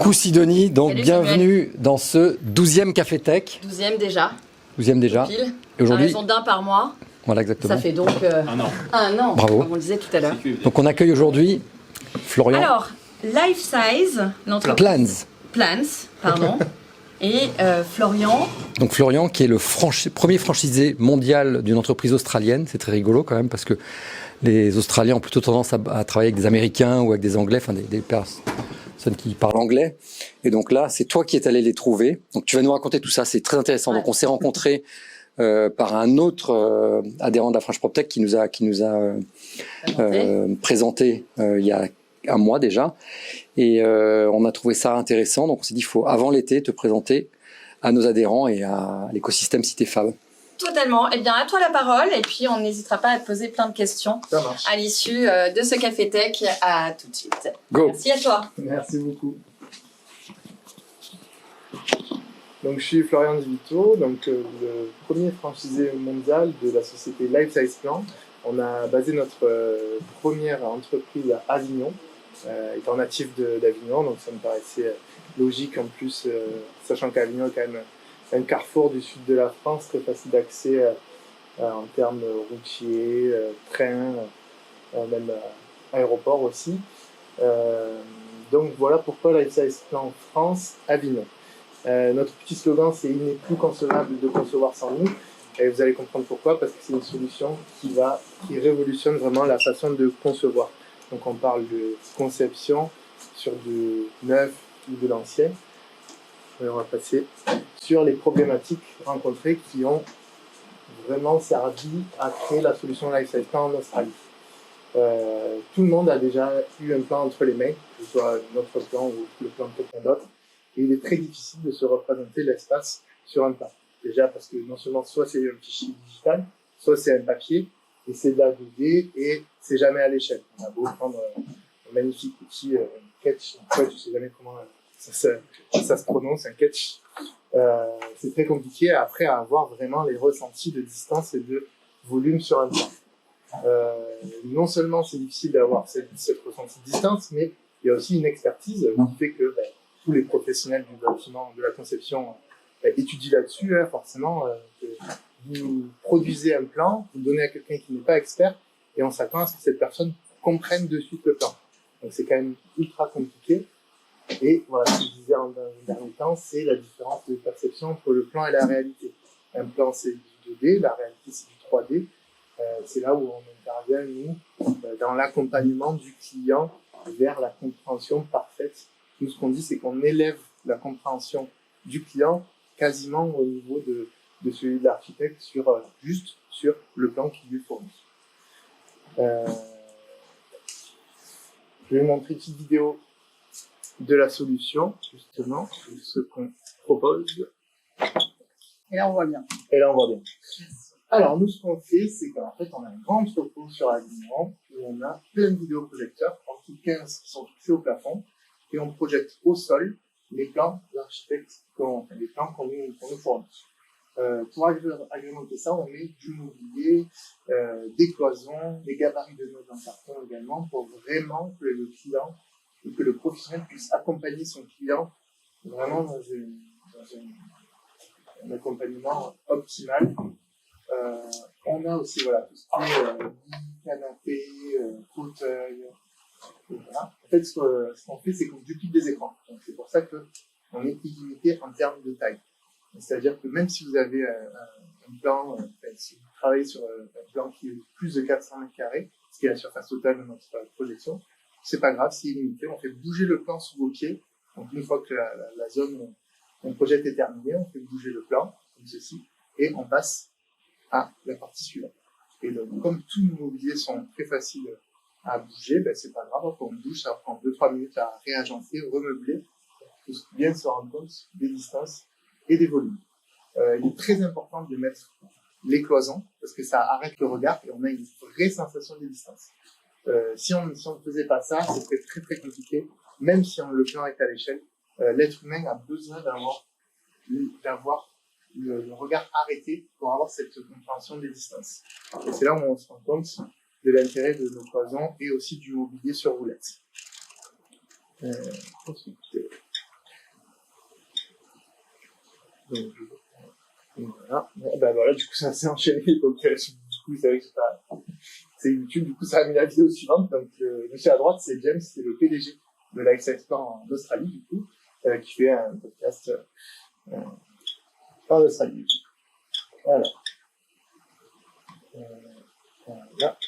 Coucou Sidonie, donc Salut, bienvenue dans ce 12e Café Tech. 12e déjà. 12e déjà. Pile. Et aujourd'hui, raison d'un par mois. voilà exactement. Ça fait donc un an, Bravo. comme on le disait tout à l'heure. Donc on accueille aujourd'hui Florian Alors, Life Size, l'entreprise Plans. pardon. Et Florian. Donc Florian qui est le premier franchisé mondial d'une entreprise australienne. C'est très rigolo quand même parce que les Australiens ont plutôt tendance à travailler avec des Américains ou avec des Anglais, enfin des personnes qui parlent anglais. Et donc là, c'est toi qui es allé les trouver. Donc tu vas nous raconter tout ça, c'est très intéressant. Ouais. Donc on s'est rencontrés par un autre adhérent de la French PropTech qui nous a présenté il y a un mois déjà. Et on a trouvé ça intéressant. Donc on s'est dit, il faut avant l'été te présenter à nos adhérents et à l'écosystème CitéFab. Totalement. Eh bien, à toi la parole. Et puis, on n'hésitera pas à te poser plein de questions à l'issue de ce Café Tech. À tout de suite. Go. Merci à toi. Merci beaucoup. Donc, je suis Florian Di Vito, donc le premier franchisé mondial de la société Life Size Plan. On a basé notre première entreprise à Avignon, étant natif d'Avignon, donc ça me paraissait logique en plus, sachant qu'Avignon est quand même un carrefour du sud de la France, très facile d'accès en termes routiers, trains, même aéroport aussi. Donc voilà pourquoi Life Size Plan France, Avignon. Notre petit slogan, c'est « Il n'est plus concevable de concevoir sans nous ». Et vous allez comprendre pourquoi, parce que c'est une solution qui révolutionne vraiment la façon de concevoir. Donc on parle de conception sur du neuf ou de l'ancien. Et on va passer sur les problématiques rencontrées qui ont vraiment servi à créer la solution Life Size Plan en Australie. Tout le monde a déjà eu un plan entre les mains, que ce soit notre plan ou le plan de quelqu'un d'autre. Et il est très difficile de se représenter l'espace sur un plan. Déjà parce que non seulement soit c'est un fichier digital, soit c'est un papier, et c'est de la 2D, et c'est jamais à l'échelle. On a beau prendre un magnifique outil, un sketch, je ne sais jamais comment ça se prononce, un sketch. C'est très compliqué après à avoir vraiment les ressentis de distance et de volume sur un plan. Non seulement c'est difficile d'avoir cette ressenti de distance, mais il y a aussi une expertise qui fait que tous les professionnels du bâtiment, de la conception, étudient là-dessus. Forcément, vous produisez un plan, vous le donnez à quelqu'un qui n'est pas expert, et on s'attend à ce que cette personne comprenne de suite le plan. Donc c'est quand même ultra compliqué. Et voilà, ce que je disais en dernier temps, c'est la différence de perception entre le plan et la réalité. Un plan, c'est du 2D, la réalité, c'est du 3D. C'est là où on intervient, nous, dans l'accompagnement du client vers la compréhension parfaite. Nous, ce qu'on dit, c'est qu'on élève la compréhension du client quasiment au niveau de celui de l'architecte juste sur le plan qu'il lui fournit. Je vais vous montrer une petite vidéo de la solution, justement, de ce qu'on propose. Et là, on voit bien. Et là, on voit bien. Alors, nous, ce qu'on fait, c'est qu'en fait, on a un grand entrepôt sur Avignon où on a plein de vidéoprojecteurs, en tout 15 qui sont fixés au plafond, et on projette au sol les plans de l'architecte, les plans qu'on nous fournit. Pour agrémenter ça, on met du mobilier, des cloisons, des gabarits de meubles en carton également, pour vraiment que le client et que le professionnel puisse accompagner son client vraiment dans un accompagnement optimal. On a aussi tout ce qui est canapé, fauteuil. Voilà. En fait, ce qu'on fait, c'est qu'on duplique des écrans. Donc, c'est pour ça qu'on est illimité en termes de taille. C'est-à-dire que même si vous avez un plan, si vous travaillez sur un plan qui est plus de 400 m², ce qui est la surface totale de notre projection, c'est pas grave, c'est illimité. On fait bouger le plan sous vos pieds. Donc, une fois que la zone qu'on projette est terminée, on fait bouger le plan, comme ceci, et on passe à la partie suivante. Et donc, comme tous nos mobiliers sont très faciles à bouger, c'est pas grave, quand on bouge, ça prend 2-3 minutes à réagencer, remeubler, pour bien se rendre compte des distances et des volumes. Il est très important de mettre les cloisons, parce que ça arrête le regard et on a une vraie sensation des distances. Si on ne faisait pas ça, ce serait très très compliqué, même si le plan est à l'échelle. L'être humain a besoin d'avoir le regard arrêté pour avoir cette compréhension des distances. Et c'est là où on se rend compte de l'intérêt de nos cloisons et aussi du mobilier sur roulette. Donc voilà. Ben voilà, du coup, ça s'est enchaîné. Donc, du coup, c'est vrai que c'est YouTube, du coup, ça a mis la vidéo suivante. Donc, monsieur à droite, c'est James, c'est le PDG de Lifestyle Plan en Australie, du coup, qui fait un podcast en Australie. Voilà. Voilà.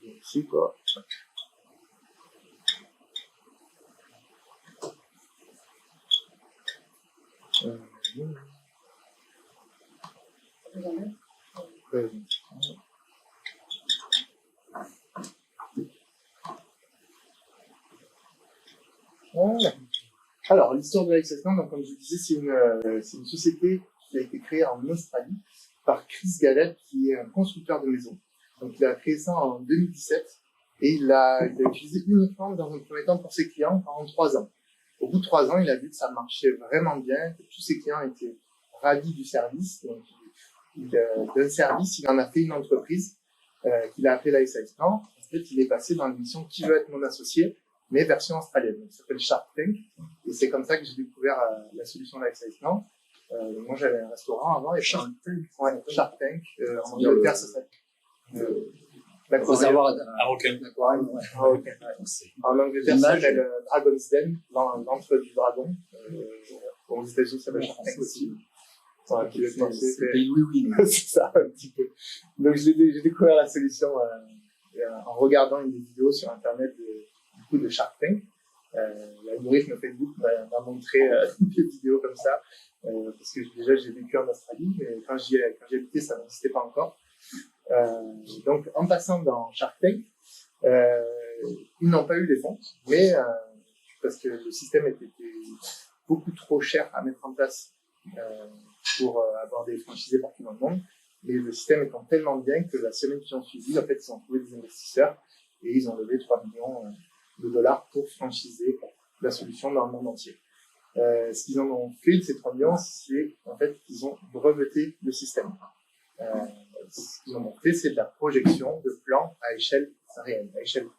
Ici, quoi. Voilà. Alors, l'histoire de Lifestyle Plan, donc, comme je vous disais, c'est une société qui a été créée en Australie par Chris Gallet, qui est un constructeur de maisons. Donc, il a créé ça en 2017 et il l'a utilisé uniquement dans un premier temps pour ses clients pendant 3 ans. Au bout de 3 ans, il a vu que ça marchait vraiment bien, que tous ses clients étaient ravis du service. Donc, d'un service, il en a fait une entreprise qu'il a appelée Lifestyle Plan. En fait, il est passé dans l'émission Qui veut être mon associé, mais version australienne. Donc, ça s'appelle Shark Tank. Et c'est comme ça que j'ai découvert la solution Lifestyle Plan. Moi, j'avais un restaurant avant. Et Shark Tank. Ouais, Shark Tank. En Angleterre, ça s'appelle Réservoir à requin. En Angleterre, ça s'appelle Dragon's Den, l'antre du dragon. Aux États-Unis, ça s'appelle Shark Tank aussi. C'est oui. C'est ça, un petit peu. Donc, j'ai découvert la solution en regardant une vidéo sur Internet de Shark Tank. L'algorithme Facebook m'a montré des vidéos comme ça, parce que déjà j'ai vécu en Australie, mais quand j'y habitais, ça n'existait pas encore. Donc en passant dans Shark Tank, ils n'ont pas eu les fonds, mais parce que le système était beaucoup trop cher à mettre en place pour avoir des franchisés partout dans le monde. Mais le système étant tellement bien que la semaine qui ont suivi, en fait, ils ont trouvé des investisseurs et ils ont levé 3 millions de dollars pour franchiser la solution dans le monde entier. Ce qu'ils en ont fait de ces 3 millions, c'est en fait qu'ils ont breveté le système. Ce qu'ils en ont fait, c'est de la projection de plans à échelle réelle, à échelle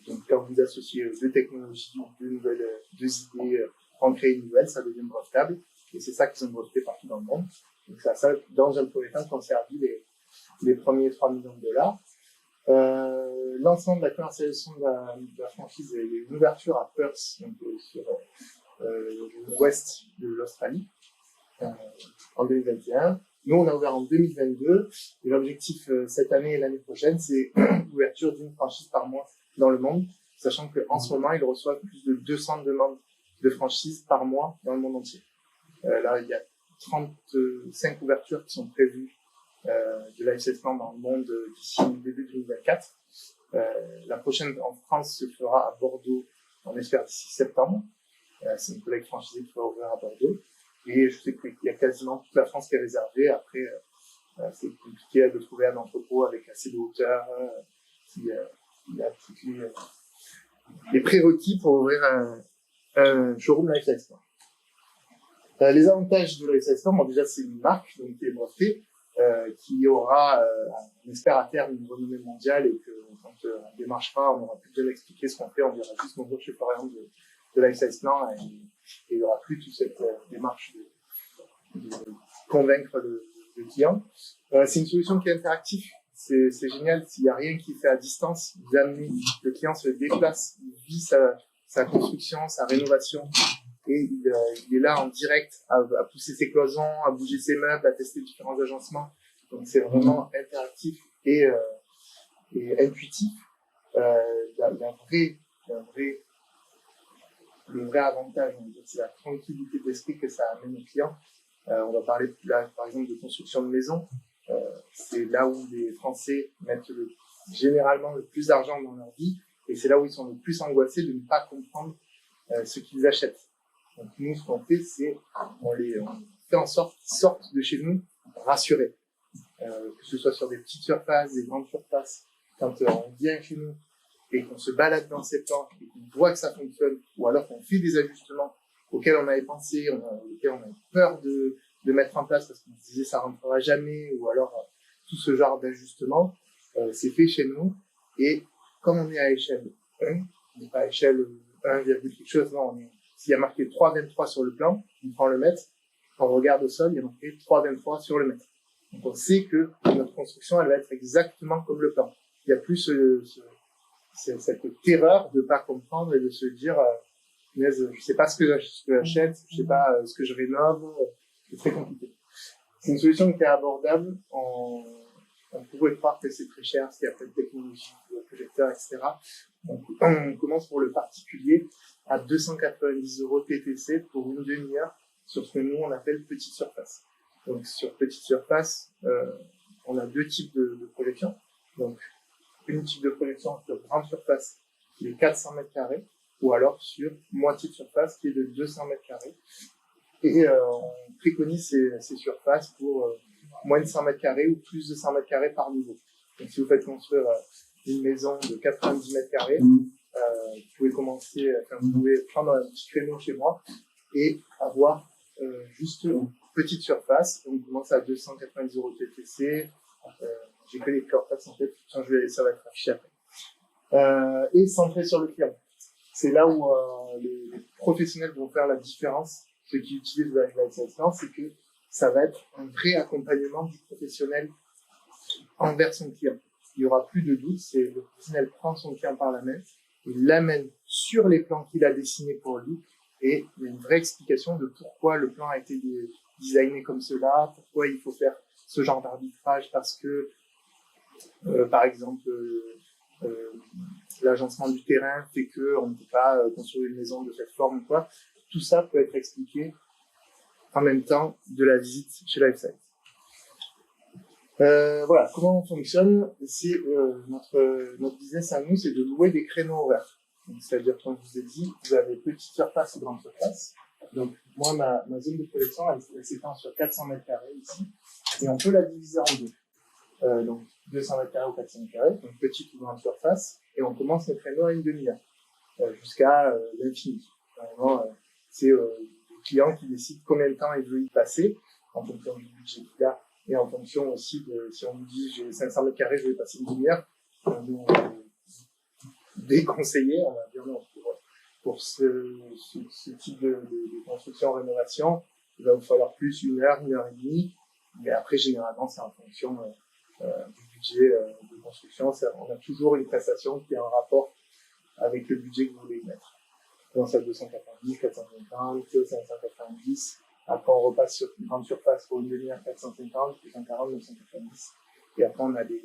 donc quand vous associez 2 technologies, 2 idées, en créer une nouvelle, ça devient brevetable. Et c'est ça qu'ils ont breveté partout dans le monde. Donc ça, dans un premier temps, qui ont servi les premiers 3 millions de dollars. Lancement de la commercialisation de la franchise, il y a eu une ouverture à Perth, donc sur l'ouest de l'Australie, en 2021. Nous, on a ouvert en 2022, et l'objectif cette année et l'année prochaine, c'est l'ouverture d'une franchise par mois dans le monde, sachant qu'en ce moment, ils reçoivent plus de 200 demandes de franchise par mois dans le monde entier. Là, il y a 35 ouvertures qui sont prévues de Lifestyle Plan dans le monde d'ici début 2024. La prochaine en France se fera à Bordeaux, on espère d'ici septembre. C'est une collègue franchisée qui va ouvrir à Bordeaux. Et je sais qu'il y a quasiment toute la France qui est réservée. Après, c'est compliqué de trouver un entrepôt avec assez de hauteur, qui a toutes les prérequis pour ouvrir un showroom Lifestyle Plan. Les avantages de Lifestyle Plan, bon, déjà c'est une marque donc qui est brevetée, qui aura, on espère à terme, une renommée mondiale, et que quand on démarchera, on n'aura plus besoin d'expliquer ce qu'on fait, on dira juste bonjour, je suis Florian de Lifestyle Plan, et il n'y aura plus toute cette démarche de convaincre le client. C'est une solution qui est interactive, c'est génial, s'il n'y a rien qui est fait à distance, vous amenez, le client se déplace, il vit sa construction, sa rénovation, et il est là en direct à pousser ses cloisons, à bouger ses meubles, à tester différents agencements. Donc c'est vraiment interactif et intuitif. Le vrai avantage, on va dire, c'est la tranquillité d'esprit que ça amène aux clients. On va parler là, par exemple, de construction de maisons. C'est là où les Français mettent généralement le plus d'argent dans leur vie, et c'est là où ils sont le plus angoissés de ne pas comprendre ce qu'ils achètent. Donc nous, ce qu'on fait, c'est on fait en sorte qu'ils sortent de chez nous rassurés, que ce soit sur des petites surfaces, des grandes surfaces. Quand on vient chez nous et qu'on se balade dans ces plans et qu'on voit que ça fonctionne, ou alors qu'on fait des ajustements auxquels on avait pensé, auxquels on avait peur de mettre en place parce qu'on se disait ça rentrera jamais, ou alors tout ce genre d'ajustements, c'est fait chez nous. Et comme on est à échelle 1, on n'est pas à échelle 1, quelque chose, non, s'il y a marqué 3,23 sur le plan, on prend le mètre, Quand on regarde au sol, il y a marqué 3,23 sur le mètre. Donc on sait que notre construction, elle va être exactement comme le plan. Il n'y a plus cette terreur de pas comprendre et de se dire je sais pas ce que j'achète, je sais pas ce que je rénove, c'est très compliqué. C'est une solution qui est abordable. On pourrait croire que c'est très cher, parce qu'il y a plein de technologies, de projecteurs, etc. On commence pour le particulier à 290 € TTC pour une demi-heure sur ce que nous on appelle petite surface. Donc sur petite surface, on a deux types de projection. Donc une type de projection sur grande surface qui est 400 mètres carrés, ou alors sur moitié de surface qui est de 200 mètres carrés. Et on préconise ces surfaces pour moins de 100 mètres carrés ou plus de 100 mètres carrés par niveau. Donc si vous faites construire une maison de 90 mètres carrés, vous pouvez vous pouvez prendre un petit créneau chez moi et avoir juste une petite surface. Donc on commence à 290 € TTC. J'ai que les cortex en fait, ça va être affiché après. Et centré sur le client. C'est là où les professionnels vont faire la différence. Ceux qui utilisent la Lifesize, c'est que ça va être un vrai accompagnement du professionnel envers son client. Il n'y aura plus de doute, c'est le professionnel prend son client par la main, il l'amène sur les plans qu'il a dessinés pour lui, et il y a une vraie explication de pourquoi le plan a été designé comme cela, pourquoi il faut faire ce genre d'arbitrage, parce que, par exemple, l'agencement du terrain fait qu'on ne peut pas construire une maison de cette forme ou quoi. Tout ça peut être expliqué en même temps de la visite chez Lifesize. Voilà, comment on fonctionne. C'est notre business à nous, c'est de louer des créneaux horaires. C'est-à-dire, comme je vous ai dit, vous avez petite surface et grande surface. Donc, moi, ma zone de projection, elle s'étend sur 400 mètres carrés ici, et on peut la diviser en deux. Donc, 200 mètres carrés ou 400 mètres carrés, donc petite ou grande surface, et on commence les créneaux à une demi-heure, jusqu'à l'infini. Vraiment, c'est le client qui décide combien de temps il veut y passer, en fonction du budget qu'il a, et en fonction aussi de, si on nous dit j'ai 500 mètres carrés, je vais passer une demi-heure, nous on va déconseiller, on va dire non, pour ce type de construction rénovation, il va vous falloir plus 1 heure, 1 heure et demie, mais après généralement c'est en fonction du budget de construction, on a toujours une prestation qui est en rapport avec le budget que vous voulez mettre. On commence à 290, 450, 590. Après, on repasse sur une grande surface pour une demi-heure 450, 240, 990. Et après, on a des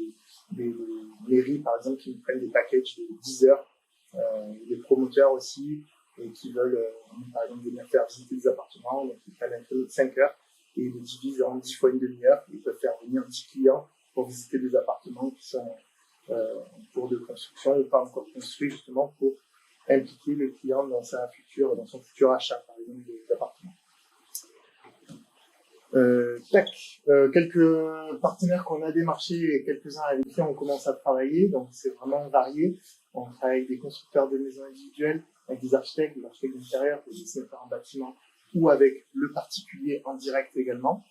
mairies, par exemple, qui nous prennent des packages de 10 heures, des promoteurs aussi, et qui veulent, par exemple, venir faire visiter des appartements. Donc, ils prennent un créneau de 5 heures et ils le divisent en 10 fois une demi-heure. Ils peuvent faire venir 10 clients pour visiter des appartements qui sont en cours de construction ou pas encore construits, justement, pour impliquer le client dans son futur achat, par exemple, d'appartements. Quelques partenaires qu'on a démarchés et quelques-uns avec qui on commence à travailler, donc c'est vraiment varié. On travaille avec des constructeurs de maisons individuelles, avec des architectes d'intérieur, des dessinateurs en bâtiment, ou avec le particulier en direct également.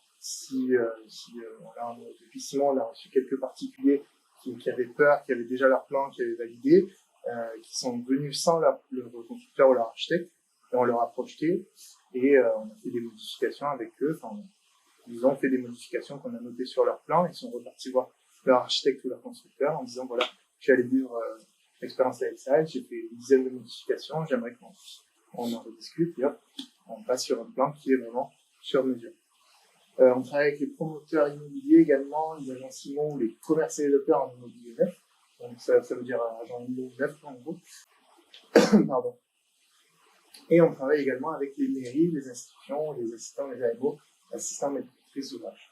Depuis 6 mois, on a reçu quelques particuliers qui avaient peur, qui avaient déjà leur plan, qui avaient validé, qui sont venus sans leur constructeur ou leur architecte, et on leur a projeté, et on a fait des modifications avec eux. Enfin, ils ont fait des modifications qu'on a notées sur leur plan, ils sont repartis voir leur architecte ou leur constructeur en disant voilà, je suis allé vivre l'expérience Lifesize, j'ai fait une dizaine de modifications, j'aimerais qu'on en rediscute, et hop, on passe sur un plan qui est vraiment sur mesure. On travaille avec les promoteurs immobiliers également, les agences IMO, les commercialisateurs en immobilier neuf. Donc ça veut dire agent IMO neuf en gros. Pardon. Et on travaille également avec les mairies, les institutions, les assistants, les AMO, assistants maîtrise d'ouvrage.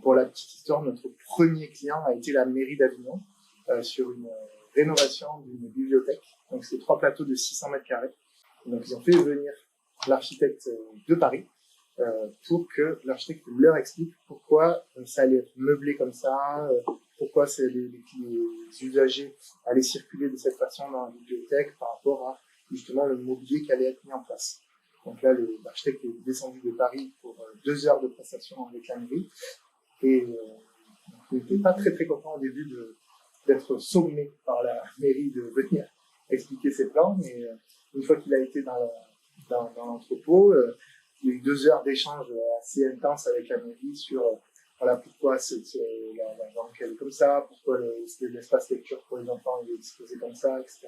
Pour la petite histoire, notre premier client a été la mairie d'Avignon sur une rénovation d'une bibliothèque. Donc c'est 3 plateaux de 600 mètres carrés. Donc ils ont fait venir l'architecte de Paris pour que l'architecte leur explique pourquoi ça allait être meublé comme ça, pourquoi les usagers allaient circuler de cette façon dans la bibliothèque par rapport à justement le mobilier qui allait être mis en place. Donc là, l'architecte est descendu de Paris pour 2 heures de prestation avec la mairie, et il n'était pas très très content au début d'être sommé par la mairie de venir expliquer ses plans, mais une fois qu'il a été dans l'entrepôt, il y a eu 2 heures d'échange assez intenses avec la mairie sur voilà, pourquoi la banque est comme ça, pourquoi l'espace lecture pour les enfants est disposé comme ça, etc.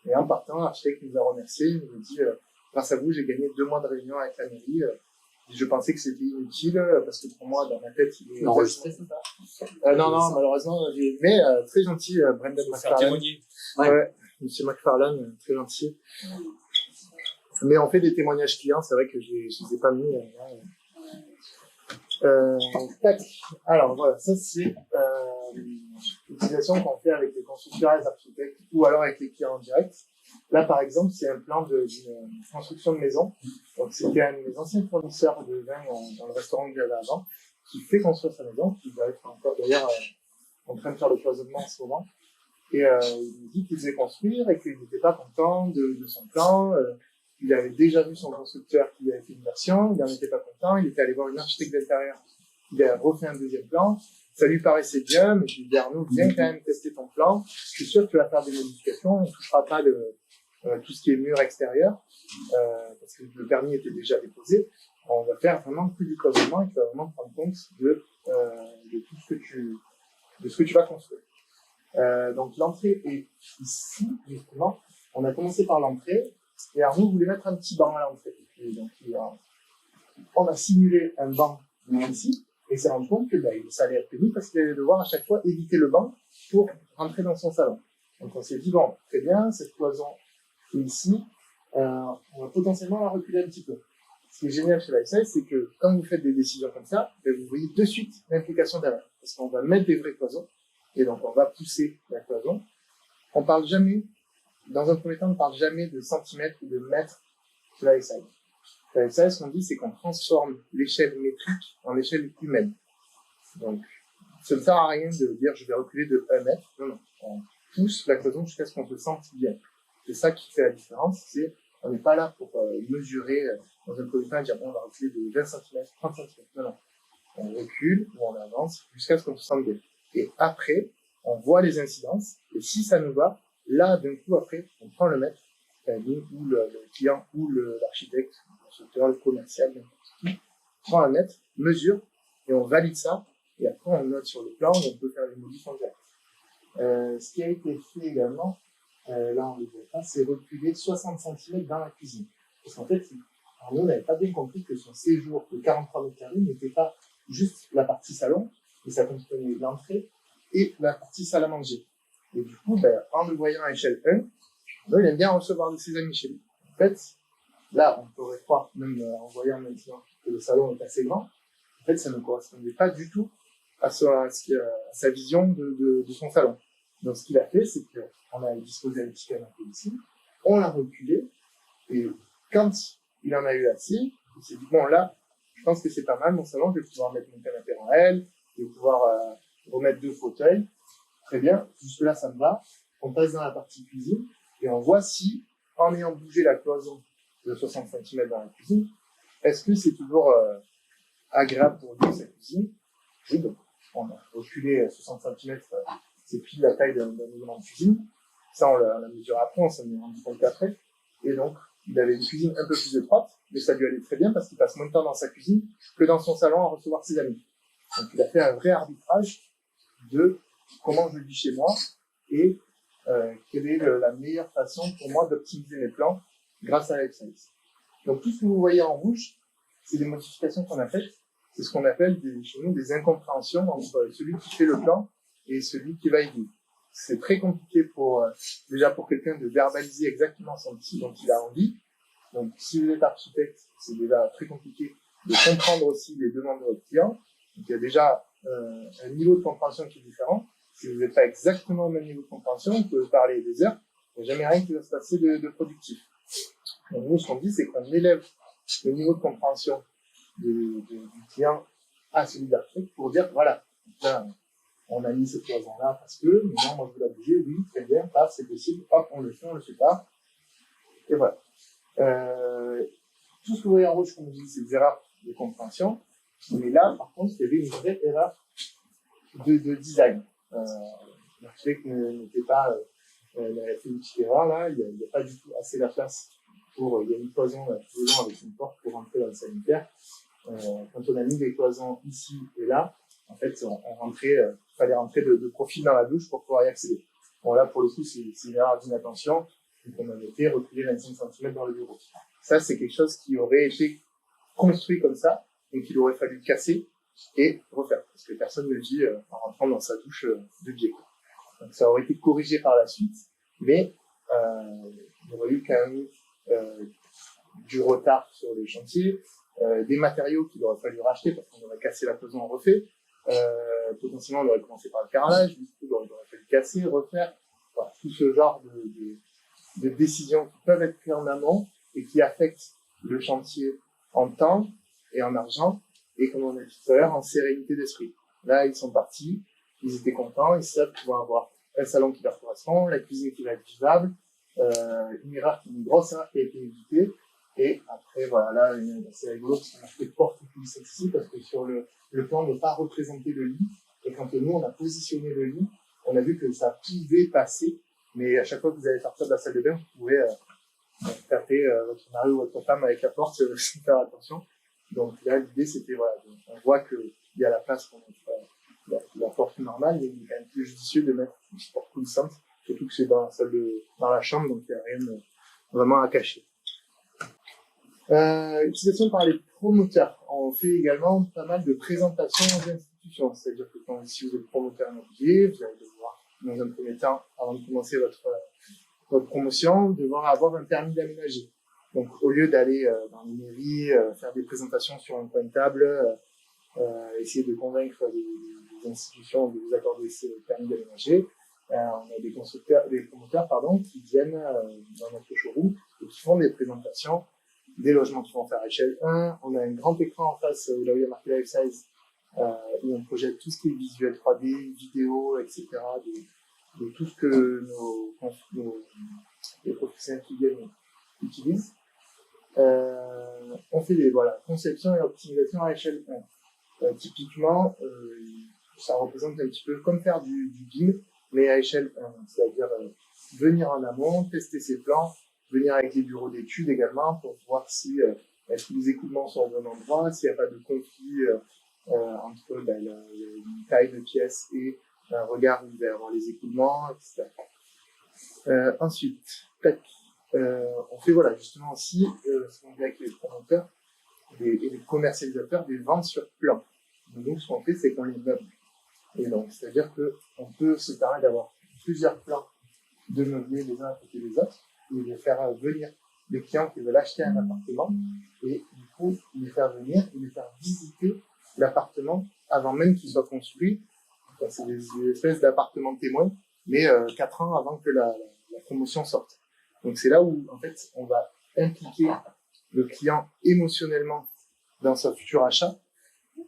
Et en partant, l'architecte nous a remerciés, il nous a dit grâce à vous, j'ai gagné 2 mois de réunion avec la mairie. Je pensais que c'était inutile, parce que pour moi, dans ma tête, il est enregistré, c'est ça? Non, malheureusement, mais très gentil, Brendan McFarlane. Ouais, monsieur McFarlane, très gentil. Mais on fait des témoignages clients, c'est vrai que je les ai pas mis. Tac. Alors voilà, ça c'est l'utilisation qu'on fait avec les constructeurs et les architectes, ou alors avec les clients en direct. Là, par exemple, c'est un plan d'une construction de maison. Donc, c'était un de mes anciens fournisseurs de vin dans le restaurant que j'avais avant, qui fait construire sa maison, qui va être encore d'ailleurs en train de faire le cloisonnement en ce moment. Et il me dit qu'il faisait construire et qu'il n'était pas content de son plan. Il avait déjà vu son constructeur qui avait fait une version, il n'en était pas content, il était allé voir une architecte d'intérieur, il a refait un deuxième plan. Ça lui paraissait bien, mais je lui ai dit, Arnaud, viens quand même tester ton plan. Je suis sûr que tu vas faire des modifications, on ne touchera pas tout ce qui est mur extérieur, parce que le permis était déjà déposé. On va faire vraiment que du cloisonnement et tu vas vraiment prendre compte de tout ce que tu vas construire. Donc l'entrée est ici, justement. On a commencé par l'entrée, et Arnaud voulait mettre un petit banc à l'entrée. Et donc on a simulé un banc ici, et s'est rendu compte que ça allait être pénible parce qu'il allait devoir à chaque fois éviter le banc pour rentrer dans son salon. Donc on s'est dit, bon, très bien, cette cloison qui est ici, on va potentiellement la reculer un petit peu. Ce qui est génial chez Lifesize, c'est que quand vous faites des décisions comme ça, vous voyez de suite l'implication derrière. Parce qu'on va mettre des vraies cloisons, et donc on va pousser la cloison. On parle jamais, dans un premier temps, on ne parle jamais de centimètres ou de mètres chez Lifesize. Chez Lifesize, ce qu'on dit, c'est qu'on transforme l'échelle métrique en échelle humaine. Donc, ça ne sert à rien de dire je vais reculer de 1 mètre. Non, on pousse la cloison jusqu'à ce qu'on se sente bien. C'est ça qui fait la différence, c'est on n'est pas là pour mesurer dans un premier temps et dire bon, on va reculer de 20 cm, 30 cm. Non. On recule ou on avance jusqu'à ce qu'on se sente bien. Et après, on voit les incidences, et si ça nous va, là, d'un coup, après, on prend le mètre, ou le client, ou l'architecte, le constructeur, le commercial, n'importe qui, prend un mètre, mesure, et on valide ça, et après, on note sur le plan, et on peut faire les modifs en direct. Ce qui a été fait également, là on le voit pas, c'est reculer 60 cm dans la cuisine. Parce qu'en fait, Arnaud n'avait pas bien compris que son séjour de 43 mètres carrés n'était pas juste la partie salon, mais ça comprenait l'entrée et la partie salle à manger. Et du coup, en le voyant à échelle 1, Arnaud, il aime bien recevoir de ses amis chez lui. En fait, là, on pourrait croire, même en voyant maintenant que le salon est assez grand, en fait, ça ne correspondait pas du tout à sa vision de son salon. Donc, ce qu'il a fait, c'est qu'on a disposé un petit canapé ici, on l'a reculé, et quand il en a eu assez, il s'est dit, bon, là, je pense que c'est pas mal, mon salon, je vais pouvoir mettre mon canapé en L, je vais pouvoir remettre 2 fauteuils. Très bien, jusque-là, ça me va. On passe dans la partie cuisine, et on voit si, en ayant bougé la cloison de 60 cm dans la cuisine, est-ce que c'est toujours agréable pour lui, sa cuisine? Oui, donc, on a reculé 60 cm, c'est pile la taille d'un élément de cuisine. Ça, on l'a mesuré après, on s'en est rendu compte après. Et donc, il avait une cuisine un peu plus étroite, mais ça lui allait très bien parce qu'il passe moins de temps dans sa cuisine que dans son salon à recevoir ses amis. Donc, il a fait un vrai arbitrage de comment je vis chez moi et quelle est la meilleure façon pour moi d'optimiser mes plans grâce à Lifesize. Donc, tout ce que vous voyez en rouge, c'est des modifications qu'on a faites. C'est ce qu'on appelle chez nous des incompréhensions entre celui qui fait le plan et celui qui va y vivre. C'est très compliqué déjà pour quelqu'un de verbaliser exactement dont il a envie. Donc, si vous êtes architecte, c'est déjà très compliqué de comprendre aussi les demandes de votre client. Donc, il y a déjà un niveau de compréhension qui est différent. Si vous n'êtes pas exactement au même niveau de compréhension, vous pouvez parler des heures, il n'y a jamais rien qui va se passer de productif. Donc, nous, ce qu'on dit, c'est qu'on élève le niveau de compréhension du client à celui de l'architecte pour dire, voilà, là, on a mis cette cloison-là parce que, maintenant, moi, je veux la bouger, oui, très bien, paf, c'est possible, hop, on le fait pas. Et voilà. Tout ce que vous voyez en rouge, comme je dis, c'est des erreurs de compréhension. Mais là, par contre, il y avait une vraie erreur de design. L'architecte n'était pas, il avait fait une petite erreur là, il n'y a pas du tout assez la place il y a une cloison avec une porte pour rentrer dans le sanitaire. Quand on a mis des cloisons ici et là, en fait, fallait rentrer de profil dans la douche pour pouvoir y accéder. Bon, là, pour le coup, c'est une erreur d'inattention. Donc, on a été reculé 25 cm dans le bureau. Ça, c'est quelque chose qui aurait été construit comme ça, donc il aurait fallu casser et refaire. Parce que personne ne le dit en rentrant dans sa douche de biais. Donc, ça aurait été corrigé par la suite, mais il y aurait eu quand même du retard sur les chantiers, des matériaux qu'il aurait fallu racheter parce qu'on aurait cassé la cloison en refait. Potentiellement, on aurait commencé par le carrelage, du coup, il aurait fallu casser, refaire. Voilà, tout ce genre de décisions qui peuvent être prises en amont et qui affectent le chantier en temps et en argent et, comme on a dit tout à l'heure, en sérénité d'esprit. Là, ils sont partis, ils étaient contents, ils savent qu'ils vont avoir un salon qui leur correspond, la cuisine qui va être vivable, une grosse erreur qui a été évitée. Et après, voilà, là, c'est rigolo parce qu'on a fait porte plus ici parce que sur le plan n'est pas représenté le lit. Et quand nous, on a positionné le lit, on a vu que ça pouvait passer. Mais à chaque fois que vous allez sortir de la salle de bain, vous pouvez taper votre mari ou votre femme avec la porte sans faire attention. Donc là, l'idée, c'était, voilà, on voit qu'il y a la place pour mettre la porte normale, mais il est quand même plus judicieux de mettre une porte coulissante, surtout que c'est dans la chambre, donc il n'y a rien vraiment à cacher. Utilisation par les promoteurs. On fait également pas mal de présentations aux institutions. C'est-à-dire que si vous êtes promoteur immobilier, vous allez devoir, dans un premier temps, avant de commencer votre promotion, devoir avoir un permis d'aménager. Donc, au lieu d'aller dans les mairies, faire des présentations sur un coin de table, essayer de convaincre les institutions de vous accorder ce permis d'aménager, on a des promoteurs, qui viennent dans notre showroom et qui font des présentations des logements qui vont faire à échelle 1. On a un grand écran en face là où il y a marqué Life Size, où on projette tout ce qui est visuel 3D, vidéo, etc. de tout ce que les professionnels qui viennent utilisent. On fait des conception et optimisation à échelle 1. Typiquement, ça représente un petit peu comme faire du BIM, mais à échelle 1. C'est-à-dire venir en amont, tester ses plans, venir avec les bureaux d'études également pour voir si est-ce que les équipements sont au bon endroit, s'il n'y a pas de conflit entre une taille de pièce et un regard vers les équipements, etc. Ensuite, on fait justement aussi ce qu'on fait avec les promoteurs et les commercialisateurs des ventes sur plan. Donc ce qu'on fait, c'est qu'on les meuble. Et donc, c'est-à-dire qu'on peut se permettre d'avoir plusieurs plans de meublés les uns à côté des autres, et de faire venir des clients qui veulent acheter un appartement, et du coup, les faire venir et les faire visiter l'appartement avant même qu'il soit construit. Enfin, c'est des espèces d'appartements témoins, mais 4 ans avant que la promotion sorte. Donc c'est là où, en fait, on va impliquer le client émotionnellement dans son futur achat,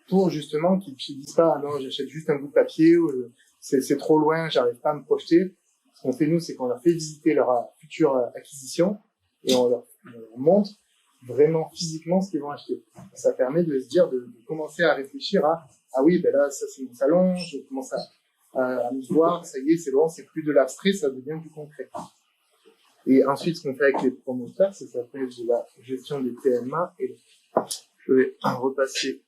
pour justement qu'il ne dise pas « Ah non, j'achète juste un bout de papier » ou « C'est trop loin, j'arrive pas à me projeter ». Ce qu'on fait, nous, c'est qu'on leur fait visiter leur future acquisition et on leur montre vraiment physiquement ce qu'ils vont acheter. Ça permet de se dire, de commencer à réfléchir à « Ah oui, ben là, ça c'est mon salon, je commence à me voir, ça y est, c'est bon, c'est plus de l'abstrait, ça devient du concret. » Et ensuite, ce qu'on fait avec les promoteurs, ça s'appelle de la gestion des TMA. Et je vais repasser.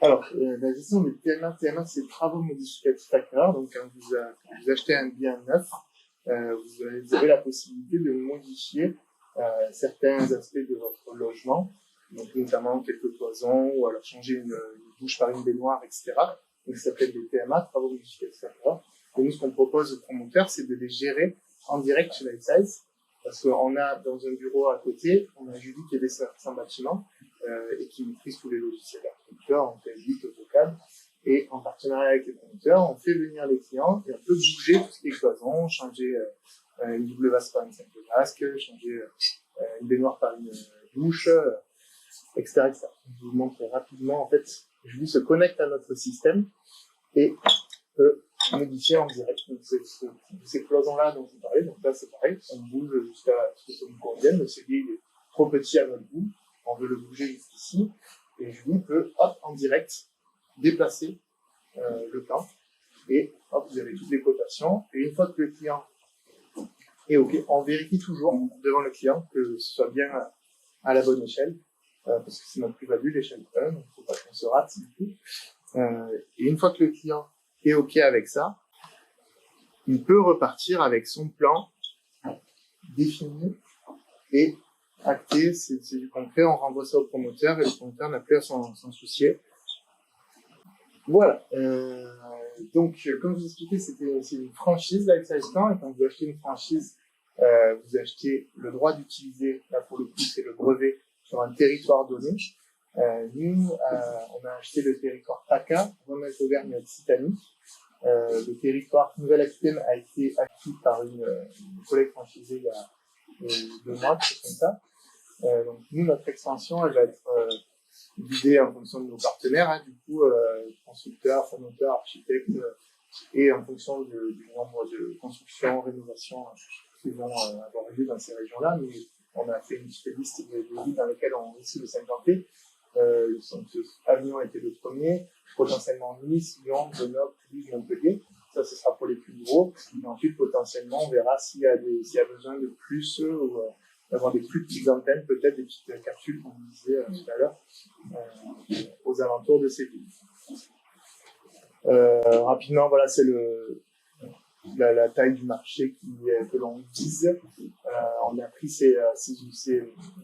Alors, la gestion des TMA, c'est travaux modificatifs acquéreurs. Donc, quand vous achetez un bien neuf, vous avez la possibilité de modifier certains aspects de votre logement, donc notamment quelques cloisons, ou alors changer une douche par une baignoire, etc. Donc, ça s'appelle des TMA, travaux modificatifs acquéreurs. Et nous, ce qu'on propose aux promoteurs, c'est de les gérer en direct chez Life Size. Parce qu'on a dans un bureau à côté, on a Julie qui est dessinatrice en bâtiment et qui maîtrise tous les logiciels d'architecture, on fait vite, AutoCAD, et en partenariat avec les promoteurs, on fait venir les clients et on peut bouger tout ce qui est cloison, changer une double vasque par une simple vasque, changer une baignoire par une douche, etc., etc. Je vous montre rapidement, en fait, Julie se connecte à notre système et peut modifier en direct. Donc, ces cloisons-là dont je vous parlais, donc là, c'est pareil, on bouge jusqu'à ce que ça nous convienne. Le cellier, il est trop petit à notre goût, on veut le bouger jusqu'ici, et Julie peut, hop, en direct, déplacer le plan, et hop, vous avez toutes les cotations, et une fois que le client et OK. On vérifie toujours devant le client que ce soit bien à la bonne échelle, parce que c'est notre plus-value, l'échelle 1, donc il ne faut pas qu'on se rate du coup. Et une fois que le client est OK avec ça, il peut repartir avec son plan défini et acté, c'est du concret, on renvoie ça au promoteur et le promoteur n'a plus à s'en soucier. Voilà. Donc, comme je vous expliquais, c'est une franchise Lifesize Plan, et quand vous achetez une franchise, vous achetez le droit d'utiliser, là pour le coup c'est le brevet, sur un territoire donné. Nous, on a acheté le territoire PACA, Rhône-Alpes-Auvergne-Occitanie. Le territoire Nouvelle-Aquitaine a été acquis par une collègue franchisée il y a 2 mois, quelque chose comme ça. Donc nous, notre extension, elle va être guidée en fonction de nos partenaires, hein, du coup, constructeurs, promoteurs, architectes, et en fonction du nombre de constructions, rénovations qui vont avoir lieu dans ces régions-là. Mais on a fait une petite liste de villes dans lesquelles on risque de s'implanter. Avignon a été le premier, potentiellement Nice, Lyon, Grenoble, Toulouse, Montpellier. Ça, ce sera pour les plus gros. Et ensuite, potentiellement, on verra s'il y a besoin de plus ou d'avoir des plus petites antennes, peut-être des petites capsules, comme on disait tout à l'heure, aux alentours de ces villes. Rapidement, voilà, c'est la taille du marché que l'on vise. On a pris ces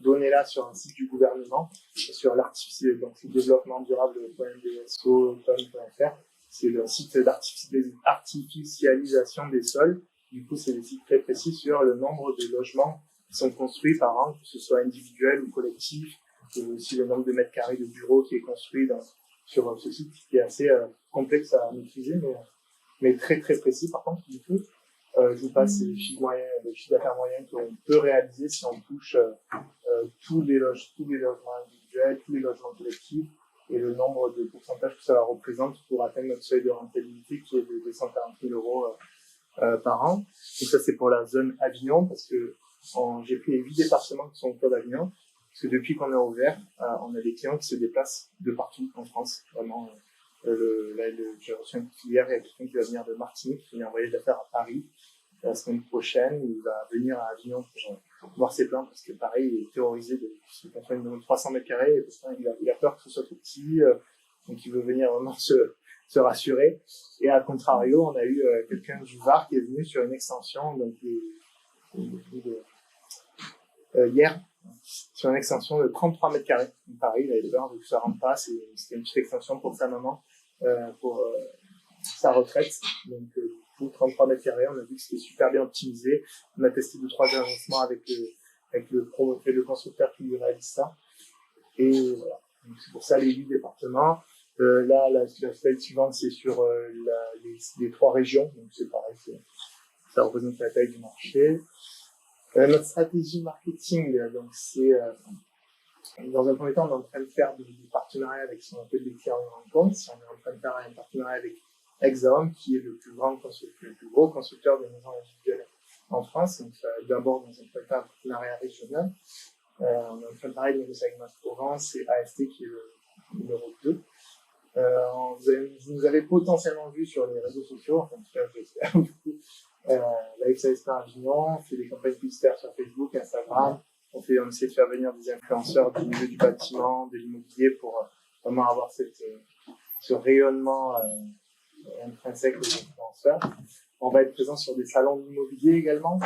données-là sur un site du gouvernement, sur donc le développement durable.bso.fr. C'est le site d'artificialisation des sols. Du coup, c'est des sites très précis sur le nombre de logements qui sont construits par an, que ce soit individuel ou collectif, et aussi le nombre de mètres carrés de bureaux qui est construit sur ce site, qui est assez complexe à maîtriser, mais très très précis. Par contre, du coup, je vous passe les chiffres d'affaires moyens qu'on peut réaliser si on touche tous les logements individuels, tous les logements collectifs, et le nombre de pourcentages que ça représente pour atteindre notre seuil de rentabilité qui est de 240 000 € par an. Donc ça, c'est pour la zone Avignon, parce que j'ai pris les 8 départements qui sont autour d'Avignon, parce que depuis qu'on est ouvert, on a des clients qui se déplacent de partout en France. Vraiment, j'ai reçu un petit hier, il y a quelqu'un qui va venir de Martinique, qui vient envoyer de l'affaire à Paris. La semaine prochaine, il va venir à Avignon pour voir ses plans, parce que pareil, il est terrorisé de 300 mètres carrés, et parce qu'il a peur que ce soit trop petit, donc il veut venir vraiment se rassurer. Et à contrario, on a eu quelqu'un du Var qui est venu sur une extension, donc hier, sur une extension de 33 mètres carrés. Donc pareil, il avait peur de que ça rentre pas, c'était une petite extension pour sa maman, pour sa retraite. Donc, 33 mètres carrés, on a vu que c'était super bien optimisé. On a testé 2-3 agencements avec le constructeur qui lui réalise ça. Et voilà. Donc, c'est pour ça les 8 départements. Là, la slide suivante, c'est sur les 3 régions. Donc, c'est pareil, ça représente la taille du marché. Notre stratégie marketing, donc c'est dans un premier temps, on est en train de faire des partenariats avec ce qu'on appelle des clients en compte. On est en train de faire un partenariat avec Hexaon, qui est le plus gros constructeur de maisons individuelles en France. Donc, d'abord, dans un premier temps, un partenariat régional. On est en train de parler de négocier avec Mas Provence et AST, qui est le numéro 2. Vous nous avez potentiellement vu sur les réseaux sociaux, enfin, en tout cas, j'espère beaucoup. Lifesize Plan Avignon, on fait des campagnes publicitaires sur Facebook, Instagram. On essaie de faire venir des influenceurs du milieu du bâtiment, de l'immobilier, pour vraiment avoir ce rayonnement intrinsèque des influenceurs. On va être présent sur des salons d'immobilier également.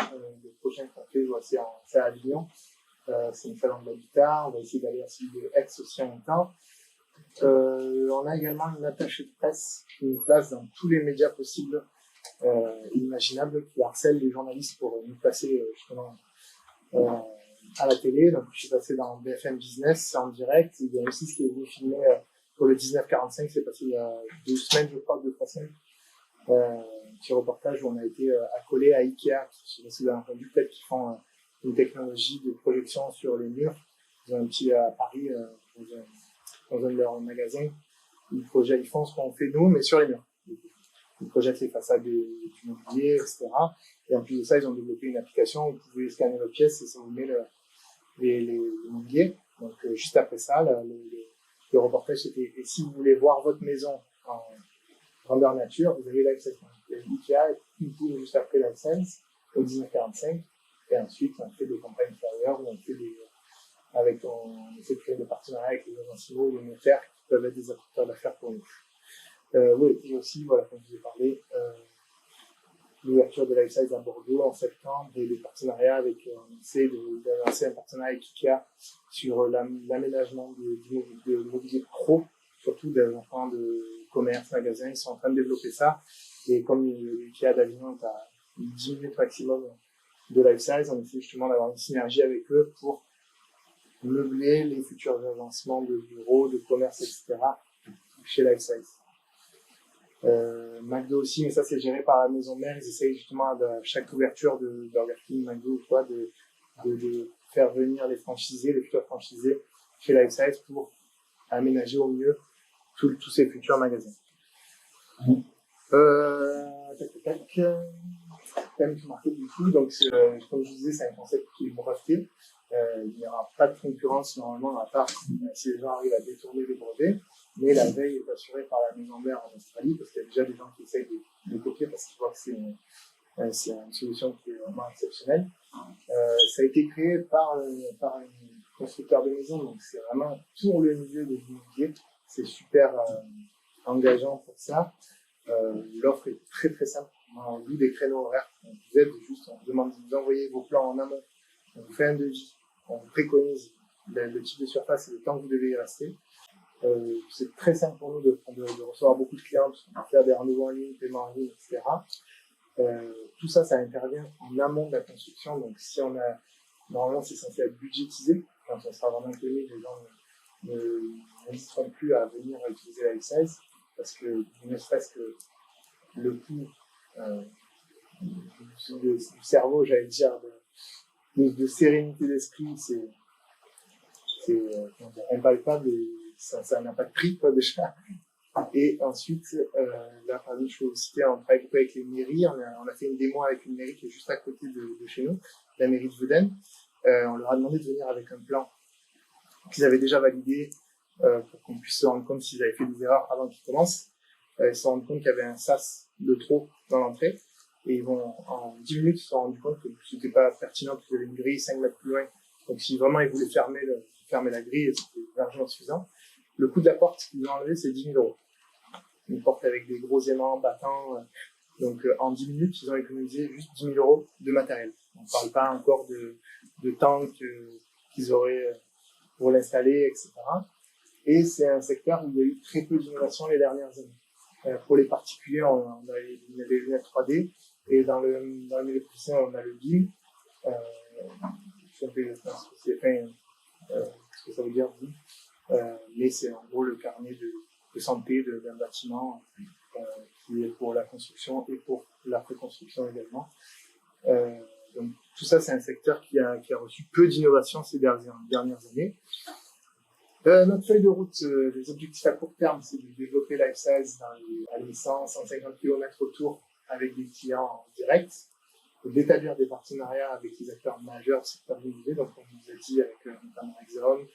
Le prochain qu'on fait, c'est à Avignon. C'est un salon de l'habitat. On va essayer d'aller à celui de Aix aussi en même temps. On a également une attachée de presse qui nous place dans tous les médias possibles, imaginables, qui harcèlent les journalistes pour nous placer justement à la télé. Donc, je suis passé dans BFM Business en direct. Il y a aussi ce qui est venu filmer pour le 1945, c'est passé il y a 2 semaines, je crois, 2-3 semaines. Petit reportage où on a été accolé à Ikea, qui, je sais pas si vous avez entendu, peut-être qu'ils font une technologie de projection sur les murs. Ils ont un petit à Paris, dans un de leurs magasins. Ils font ce qu'on fait nous, mais sur les murs. Ils projettent les façades du mobilier, etc. Et en plus de ça, ils ont développé une application où vous pouvez scanner votre pièce et ça vous met les mobiliers. Donc, juste après ça, le reportage, c'était « Et si vous voulez voir votre maison en grandeur nature, vous avez Lifesize. Il y a Ikea, une poule juste après Lifesize. au 1945. Et ensuite, on fait des campagnes extérieures où on fait on essaie de créer des partenariats avec les agences ou les notaires qui peuvent être des apporteurs d'affaires pour nous. Oui, et aussi, voilà, comme je vous ai parlé, l'ouverture de Lifesize à Bordeaux en septembre et des partenariats avec, on essaie de lancer un partenariat avec IKEA sur l'aménagement de mobilier pro, surtout des enfants de commerce, magasins, ils sont en train de développer ça. Et comme l'IKEA d'Avignon est à 10 minutes maximum de Lifesize, on essaie justement d'avoir une synergie avec eux pour meubler les futurs agencements de bureaux, de commerce, etc. chez Lifesize. McDo aussi, mais ça c'est géré par la maison mère. Ils essayent justement à chaque ouverture de Burger King, McDo ou quoi, de faire venir les franchisés, les futurs franchisés chez Lifesize pour aménager au mieux tous ces futurs magasins. Thème qui marquait du coup, donc comme je vous disais, c'est un concept qui est breveté. Il n'y aura pas de concurrence normalement, à part si les gens arrivent à détourner les brevets. Mais la veille est assurée par la maison mère en Australie, parce qu'il y a déjà des gens qui essayent de copier parce qu'ils voient que c'est une solution qui est vraiment exceptionnelle. Ça a été créé par un constructeur de maison, donc c'est vraiment pour le milieu de l'immobilier. C'est super engageant pour ça. L'offre est très très simple. On loue des créneaux horaires. Vous êtes juste, on vous demande de vous envoyer vos plans en amont. On vous fait un devis. On vous préconise le type de surface et le temps que vous devez y rester. C'est très simple pour nous de recevoir beaucoup de clients, parce qu'on peut faire des rendez-vous en ligne, paiement en ligne, etc. Tout ça, ça intervient en amont de la construction. Donc, si normalement, c'est censé être budgétisé. Quand on sera vraiment connu, les gens n'hésiteront plus à venir utiliser la Lifesize, parce que ne serait-ce que le coût du cerveau, j'allais dire, de sérénité d'esprit, c'est impalpable et ça n'a pas de prix, quoi, déjà. Et ensuite, là, par exemple, je peux vous citer, on travaille avec les mairies. On a fait une démo avec une mairie qui est juste à côté de chez nous, la mairie de Veuden. On leur a demandé de venir avec un plan qu'ils avaient déjà validé pour qu'on puisse se rendre compte s'ils avaient fait des erreurs avant qu'ils commencent. Ils se sont rendus compte qu'il y avait un sas de trop dans l'entrée. Et en 10 minutes, ils se sont rendus compte que c'était pas pertinent, qu'il y avait une grille 5 mètres plus loin. Donc, si vraiment ils voulaient fermer la grille, c'était largement suffisant. Le coût de la porte qu'ils ont enlevé, c'est 10 000 €. Une porte avec des gros aimants battants. Donc, en 10 minutes, ils ont économisé juste 10 000 € de matériel. On ne parle pas encore de temps qu'ils auraient pour l'installer, etc. Et c'est un secteur où il y a eu très peu d'innovation les dernières années. Pour les particuliers, on a les lunettes 3D. Et dans le milieu professionnel, on a le BIM. Je sais pas ce que ça veut dire, BIM. Mais c'est en gros le carnet de santé d'un bâtiment qui est pour la construction et pour la préconstruction également. Donc tout ça, c'est un secteur qui a reçu peu d'innovation ces dernières années. Notre feuille de route, les objectifs à court terme, c'est de développer Lifesize à les 150 km autour avec des clients en direct, d'établir des partenariats avec les acteurs majeurs du secteur immobilier. Donc, on vous a dit avec notamment Exxon.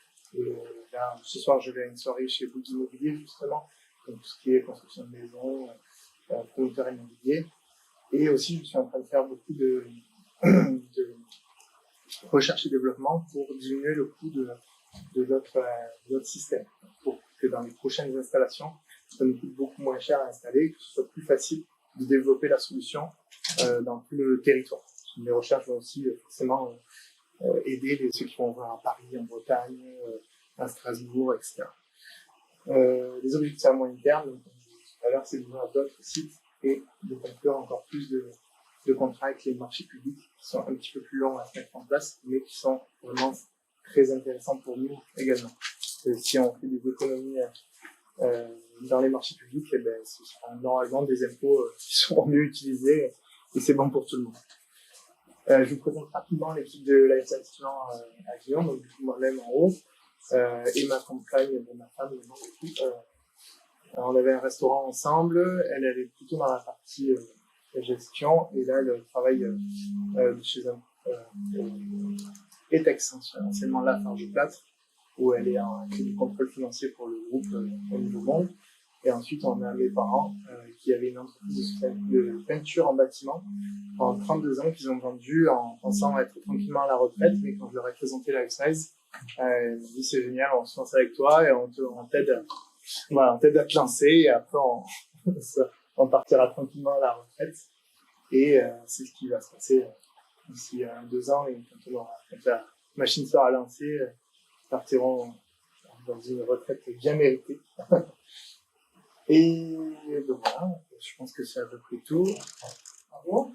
Là, ce soir, je vais à une soirée chez Bouygues Immobilier, justement, donc tout ce qui est construction de maisons, promoteur immobilier. Et aussi, je suis en train de faire beaucoup de recherche et développement pour diminuer le coût de notre système, pour que dans les prochaines installations, ça nous coûte beaucoup moins cher à installer, que ce soit plus facile de développer la solution dans tout le territoire. Les recherches vont aussi forcément aider ceux qui vont voir à Paris, en Bretagne, à Strasbourg, etc. Les objectifs à moyen terme, donc, comme je disais tout à l'heure, c'est d'ouvrir d'autres sites et de conclure encore plus de contrats avec les marchés publics qui sont un petit peu plus longs à se mettre en place, mais qui sont vraiment très intéressants pour nous également. Si on fait des économies dans les marchés publics, eh ben, ce sera normalement des impôts qui seront mieux utilisés et c'est bon pour tout le monde. Je vous présente rapidement l'équipe de Lifesize Plan à Guillaume, donc du coup moi-même en haut, et ma compagne, ma femme, du coup. On avait un restaurant ensemble, elle est plutôt dans la partie gestion, et là elle travaille chez un ETEX, anciennement Lafarge Plâtre, où elle est en contrôle financier pour le groupe au niveau monde. Et ensuite, on a mes parents qui avaient une entreprise de peinture en bâtiment pendant 32 ans qu'ils ont vendu en pensant être tranquillement à la retraite. Mais quand je leur ai présenté Lifesize, ils m'ont dit c'est génial, on se lance avec toi et on t'aide, voilà, on t'aide à te lancer et après on partira tranquillement à la retraite. Et c'est ce qui va se passer d'ici 2 ans. Et quand la machine sera lancée, partiront dans une retraite bien méritée. Et donc voilà, je pense que c'est à peu près tout. Bravo.